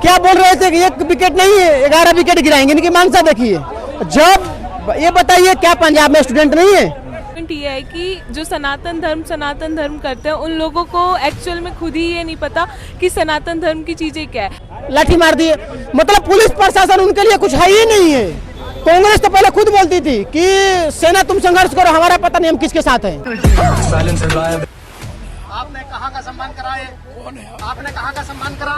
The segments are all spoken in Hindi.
क्या बोल रहे थे कि 1 विकेट नहीं है 11 विकेट गिराएंगे, इनकी मानसा देखिए। जब ये बताइए क्या पंजाब में स्टूडेंट नहीं है? पॉइंट ये है कि जो सनातन धर्म करते हैं उन लोगों को एक्चुअल में खुद ही ये नहीं पता कि सनातन धर्म की चीजें क्या है। लाठी मार दिए, मतलब पुलिस प्रशासन उनके लिए कुछ है ही नहीं है। कांग्रेस तो पहले खुद बोलती थी कि सेना तुम संघर्ष करो, हमारा पता नहीं हम किसके साथ हैं। आपने कहाँ का सम्मान करा है? आपने कहाँ का सम्मान करा?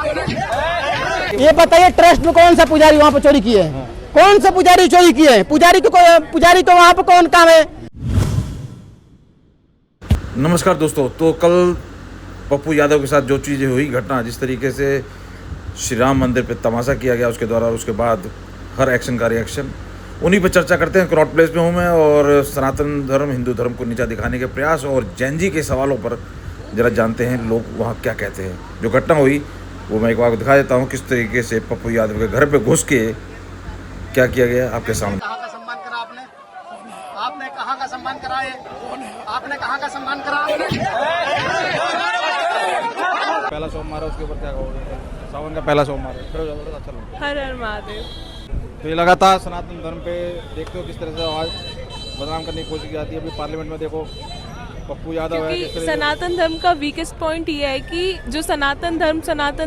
ये बताइए ट्रस्ट में कौन सा पुजारी वहाँ पे चोरी किए हैं? कौन सा पुजारी चोरी किए हैं? पुजारी को वहाँ पे कौन काम है? नमस्कार दोस्तों, तो कल पप्पू यादव के साथ जो चीज़ें हुई घटना, जिस तरीके से श्री राम मंदिर पे तमाशा किया गया उसके द्वारा, उसके बाद हर एक्शन का रिएक्शन, उन्हीं पर चर्चा करते हैं। क्रॉट प्लेस में हूँ मैं और सनातन धर्म हिंदू धर्म को नीचा दिखाने के प्रयास और जैन जी के सवालों पर जरा जानते हैं लोग वहाँ क्या कहते हैं। जो घटना हुई वो मैं एक बार दिखा देता हूँ, किस तरीके से पप्पू यादव के घर पे घुस के क्या किया गया आपके सामने। कहाँ का सम्मान करा आपने? आपने कहाँ का सम्मान करा है? आपने कहाँ का सम्मान करा? पहला सोमवार है, उसके ऊपर क्या कहोगे? सावन का पहला सोमवार है, फिर अच्छा लगता हर हर महादेव। है। तो ये लगातार सनातन धर्म पे देखते हो किस तरह से आवाज बदनाम करने की कोशिश की जाती है। अभी पार्लियामेंट में देखो पप्पू यादव है। क्योंकि सनातन धर्म का वीकेस्ट पॉइंट ये है कि जो सनातन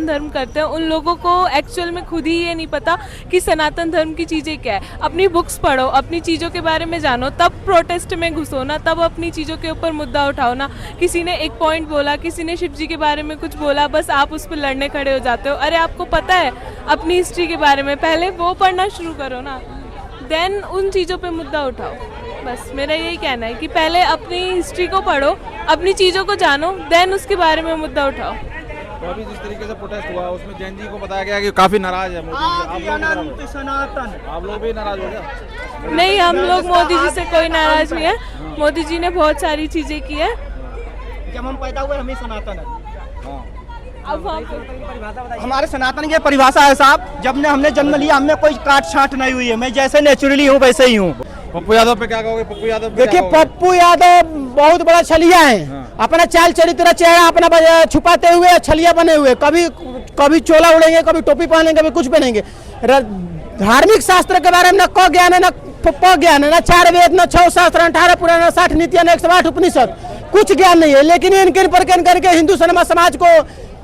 धर्म करते हैं उन लोगों को एक्चुअल में खुद ही ये नहीं पता कि सनातन धर्म की चीज़ें क्या है। अपनी बुक्स पढ़ो, अपनी चीज़ों के बारे में जानो, तब प्रोटेस्ट में घुसो ना, तब अपनी चीज़ों के ऊपर मुद्दा उठाओ ना। किसी ने एक पॉइंट बोला, किसी ने शिव जी के बारे में कुछ बोला, बस आप उस पर लड़ने खड़े हो जाते हो। अरे आपको पता है अपनी हिस्ट्री के बारे में, पहले वो पढ़ना शुरू करो ना, देन उन चीज़ों पे मुद्दा उठाओ। बस मेरा यही कहना है कि पहले अपनी हिस्ट्री को पढ़ो, अपनी चीज़ों को जानो, देन उसके बारे में मुद्दा उठाओ। तो अभी जिस तरीके से प्रोटेस्ट हुआ उसमें जैन जी को बताया गया कि काफी नाराज है मोदी जी से। आप लोग भी नाराज हो गया? नहीं, हम लोग मोदी जी से कोई नाराज नहीं है। मोदी जी ने बहुत सारी चीज़ें की है। जब हम पैदा हुए हम ही सनातन है। अब हमारे सनातन की परिभाषा है साहब, जब हमने जन्म लिया हमें कोई काट छाट नहीं हुई है। मैं जैसे नेचुरली हूँ वैसे ही हूँ। पप्पू यादव पे क्या कहोगे? पप्पू यादव देखिए पप्पू यादव बहुत बड़ा छलिया है। अपना चाल चरित्र चेहरा अपना छुपाते हुए छलिया बने हुए, कभी चोला उड़ेंगे, कभी टोपी पहनेंगे, कभी कुछ पहनेंगे। धार्मिक शास्त्र के बारे में न क ज्ञान है, न प ज्ञान है, न 4 वेद, न 6 शास्त्र, 18 पुराण, 60 नीतियां, 108 उपनिषद, कुछ ज्ञान नहीं है। लेकिन इनके परकन करके हिंदू समाज को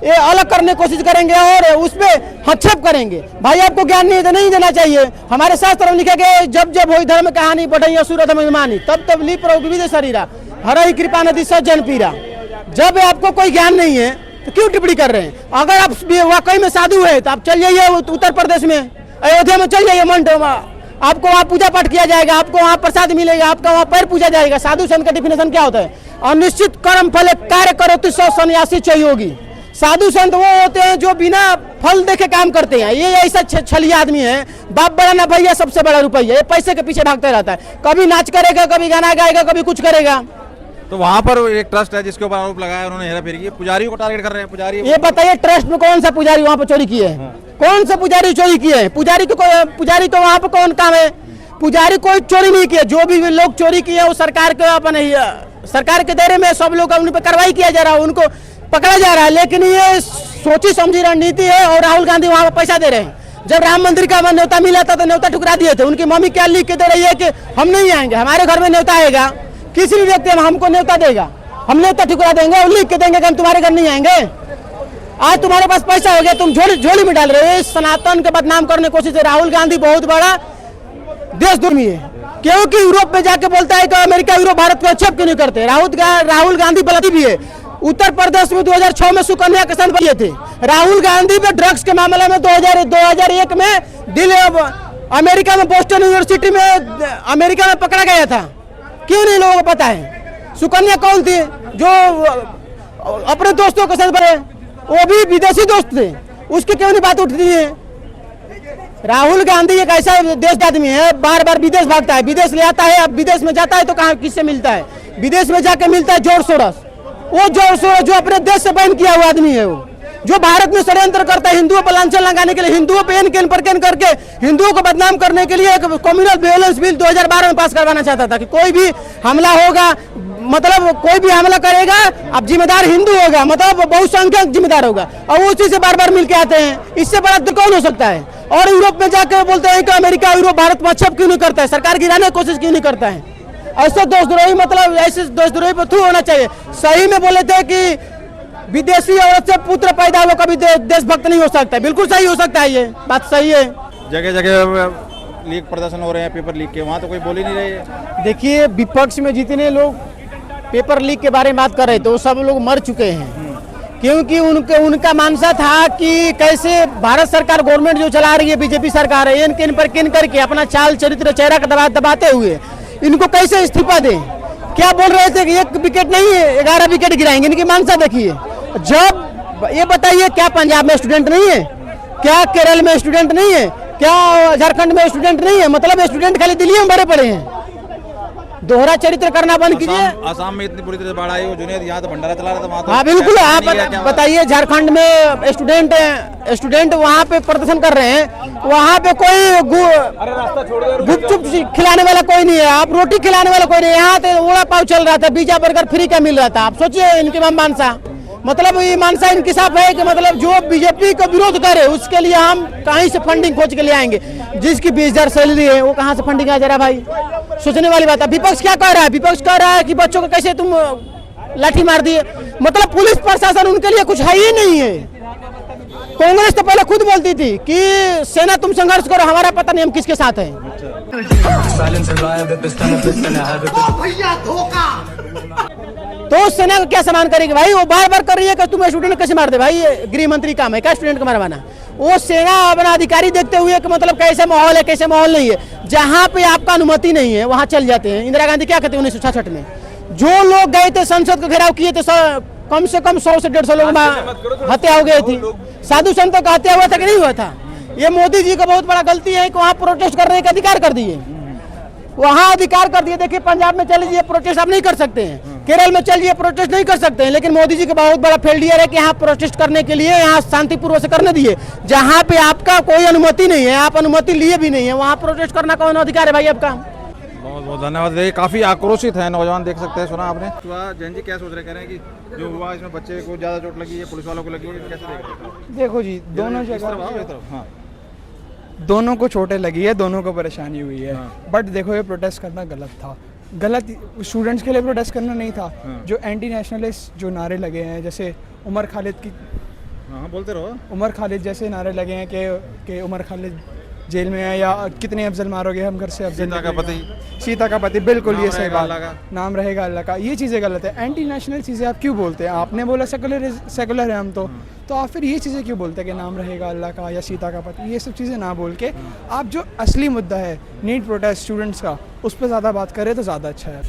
ये अलग करने की कोशिश करेंगे और उसमें हस्तक्षेप करेंगे। भाई आपको ज्ञान नहीं देना चाहिए। हमारे शास्त्र में लिखा गया, जब जब हो धर्म कहानी बढ़ई असुर अभिमानी, तब तब ली प्रभु विविध शरीरा हरई कृपा नदी सज्जन पीरा। जब आपको कोई ज्ञान नहीं है तो क्यों टिप्पणी कर रहे हैं? अगर आप वाकई में साधु है तो आप चल जाइए उत्तर प्रदेश में, अयोध्या में चल जाइए, मंडो में आपको वहाँ पूजा पाठ किया जाएगा, आपको वहाँ प्रसाद मिलेगा, आपका वहाँ पैर पूजा जाएगा। साधु संत का डिफिनेशन क्या होता है? अनिश्चित कर्म फल कार्य करो तो 100 सन्यासी चाहिए होगी। साधु संत वो होते हैं जो बिना फल देखे काम करते हैं। ये ऐसा छलिया आदमी है, बाप बड़ा ना भैया सबसे बड़ा रुपया, ये पैसे के पीछे भागता रहता है। कभी नाच करेगा, कभी गाना गाएगा, कभी कुछ करेगा। तो वहाँ पर एक ट्रस्ट है जिसके ऊपर आरोप लगाया उन्होंने हेराफेरी की, पुजारियों को टारगेट कर रहे हैं। पुजारी ये बताइए ट्रस्ट में कौन सा पुजारी वहाँ पे चोरी किए हैं? कौन सा पुजारी चोरी किए हैं? पुजारी को वहाँ पे कौन काम है? पुजारी कोई चोरी नहीं किया। जो भी लोग चोरी किए वो सरकार के दायरे में सब लोग उन पर कार्रवाई किया जा रहा है, उनको पकड़ा जा रहा है। लेकिन ये सोची समझी रणनीति है और राहुल गांधी वहाँ पैसा दे रहे हैं। जब राम मंदिर का न्योता मिला था तो न्योता ठुकरा दिए थे। उनकी मम्मी क्या लिख के दे रही है कि हम नहीं आएंगे, हमारे घर में न्योता आएगा, किसी भी व्यक्ति हमको न्योता देगा, हम न्योता ठुकरा देंगे और लिख के देंगे कि हम तुम्हारे घर नहीं आएंगे। आज तुम्हारे पास पैसा हो गया, तुम झोली में डाल रहे हो। सनातन के बदनाम करने की कोशिश है। राहुल गांधी बहुत बड़ा देशद्रोही है, क्योंकि यूरोप में जाके बोलता है कि अमेरिका यूरोप भारत को एक्सेप्ट क्यों नहीं करते। राहुल गांधी बलती भी है। उत्तर प्रदेश में 2006 में सुकन्या के संत बने थे। राहुल गांधी पे ड्रग्स के मामले में 2001 में दिल्ली अमेरिका में बोस्टन यूनिवर्सिटी में अमेरिका में पकड़ा गया था। क्यों नहीं लोगों को पता है? सुकन्या कौन थी जो अपने दोस्तों के साथ बने? वो भी विदेशी दोस्त थे, उसकी क्यों नहीं बात उठती है? राहुल गांधी एक ऐसा देश आदमी है, बार बार विदेश भागता है, विदेश ले आता है। अब विदेश में जाता है तो कहाँ किससे मिलता है? विदेश में जाके मिलता है जोर सोरस। वो जोर सोरस जो अपने देश से बैन किया हुआ आदमी है, वो जो भारत में षड्यंत्र करता है हिंदुओं पर लांछन लगाने के लिए, हिंदुओं पे एन पर करके हिंदुओं को बदनाम करने के लिए एक कम्युनल वायलेंस बिल 2012 में पास करवाना चाहता था कि कोई भी हमला होगा मतलब कोई भी हमला करेगा अब जिम्मेदार हिंदू होगा, मतलब बहुसंख्यक जिम्मेदार होगा, और वो उसी से बार बार मिलके आते हैं। इससे बड़ा तो कौन हो सकता है? और यूरोप में जाकर बोलते हैं कि अमेरिका यूरोप भारत में अच्छा क्यों नहीं करता है, सरकार गिराने की कोशिश क्यों नहीं करता है? ऐसे देशद्रोही, मतलब ऐसे देशद्रोही पर थू होना चाहिए। सही में बोले थे कि विदेशी औरत से पुत्र पैदा हुआ कभी देशभक्त नहीं हो सकता। बिल्कुल सही हो सकता है, ये बात सही है। जगह जगह लीक प्रदर्शन हो रहे हैं पेपर लीक के, वहाँ तो कोई बोल ही नहीं रही है। देखिए, विपक्ष में जितने लोग पेपर लीक के बारे में बात कर रहे थे वो सब लोग मर चुके हैं, क्योंकि उनका मानसा था कि कैसे भारत सरकार गवर्नमेंट जो चला रही है बीजेपी सरकार है, इन पर किन करके अपना चाल चरित्र चेहरा का दबाते हुए इनको कैसे इस्तीफा दें। क्या बोल रहे थे कि 1 विकेट नहीं है 11 विकेट गिराएंगे, इनकी मानसा देखिए। जब ये बताइए, क्या पंजाब में स्टूडेंट नहीं है? क्या केरल में स्टूडेंट नहीं है? क्या झारखंड में स्टूडेंट नहीं है? मतलब स्टूडेंट खाली दिल्ली में भरे पड़े हैं। दोहरा चरित्र करना बंद कीजिए। आसाम में इतनी बुरी तरह बाढ़ आई, जुनेद यहाँ तो भंडारा चला रहा था वहाँ तो। हाँ बिल्कुल, आप बताइए, झारखंड में स्टूडेंट वहाँ पे प्रदर्शन कर रहे हैं, वहाँ पे कोई गुपचुप खिलाने वाला कोई नहीं है, आप रोटी खिलाने वाला कोई नहीं है। यहाँ तो वड़ा पाव चल रहा था, पिज्जा बर्गर फ्री का मिल रहा था। आप सोचिए इनकी मानसा, मतलब ये मानसा इनकी साफ है कि मतलब जो बीजेपी का विरोध करे उसके लिए हम कहीं से फंडिंग खोज के ले आएंगे। जिसकी 20,000 सैलरी है वो कहाँ से फंडिंग आ जा रहा है भाई? सोचने वाली बात है। विपक्ष क्या कह रहा है? विपक्ष कह रहा है कि बच्चों को कैसे तुम लाठी मार दिए, मतलब पुलिस प्रशासन उनके लिए कुछ है ही नहीं है। कांग्रेस तो पहले खुद बोलती थी कि सेना तुम संघर्ष करो, हमारा पता नहीं हम किसके साथ हैं। तो सेना का क्या सम्मान करेगी भाई? वो बार बार कर रही है कि तुम स्टूडेंट कैसे मार दे भाई? गृह मंत्री काम है क्या स्टूडेंट को मारवाना? वो सेना अपना अधिकारी देखते हुए कि मतलब कैसे माहौल है कैसे माहौल नहीं है। जहाँ पे आपका अनुमति नहीं है वहाँ चल जाते हैं। इंदिरा गांधी क्या कहते हैं 1966 में, जो लोग गए थे संसद का घेराव किए थे, कम से कम 100 से 150 लोग हत्या हो गई थी। साधु संतों का हत्या हुआ था कि नहीं हुआ था? ये मोदी जी का बहुत बड़ा गलती है कि वहाँ प्रोटेस्ट करने का अधिकार कर दिए, वहाँ अधिकार कर दिए। देखिए पंजाब में चल लीजिए प्रोटेस्ट आप नहीं कर सकते हैं, केरल में चल लीजिए प्रोटेस्ट नहीं कर सकते हैं, लेकिन मोदी जी का बहुत बड़ा फेलियर है कि यहाँ प्रोटेस्ट करने के लिए यहाँ शांतिपूर्वक से करने दिए। जहाँ पे आपका कोई अनुमति नहीं है, आप अनुमति लिए भी नहीं है, वहाँ प्रोटेस्ट करना कौन अधिकार है भाई आपका? बहुत बहुत धन्यवाद। देखिए काफी आक्रोशित है नौजवान, देख सकते हैं, सुना आपने। जैन जी क्या सोच रहे, कह रहे हैं कि जो हुआ इसमें बच्चे को ज्यादा चोट लगी है, पुलिस वालों को लगी है, कैसे देख रहे हैं? देखो जी, दोनों जगह दोनों को चोटें लगी है, दोनों को परेशानी हुई है। बट देखो ये प्रोटेस्ट करना गलत था, गलत स्टूडेंट्स के लिए प्रोटेस्ट करना नहीं था। जो एंटी नेशनलिस्ट जो नारे लगे हैं, जैसे उमर खालिद की, बोलते रहो, उमर खालिद जैसे नारे लगे हैं कि उमर खालिद जेल में है, या कितने अफजल मारोगे हम घर से अफजल, सीता का पति, बिल्कुल ये सही बात, नाम रहेगा अल्लाह का। ये चीज़ें गलत है। एंटी नेशनल चीज़ें आप क्यों बोलते हैं? आपने बोला सेकुलर है हम तो आप फिर ये चीज़ें क्यों बोलते हैं कि नाम रहेगा अल्लाह का या सीता का पति? ये सब चीज़ें ना बोल के आप जो असली मुद्दा है नीट प्रोटेस्ट स्टूडेंट्स का, उस पर ज़्यादा बात करें तो ज़्यादा अच्छा है।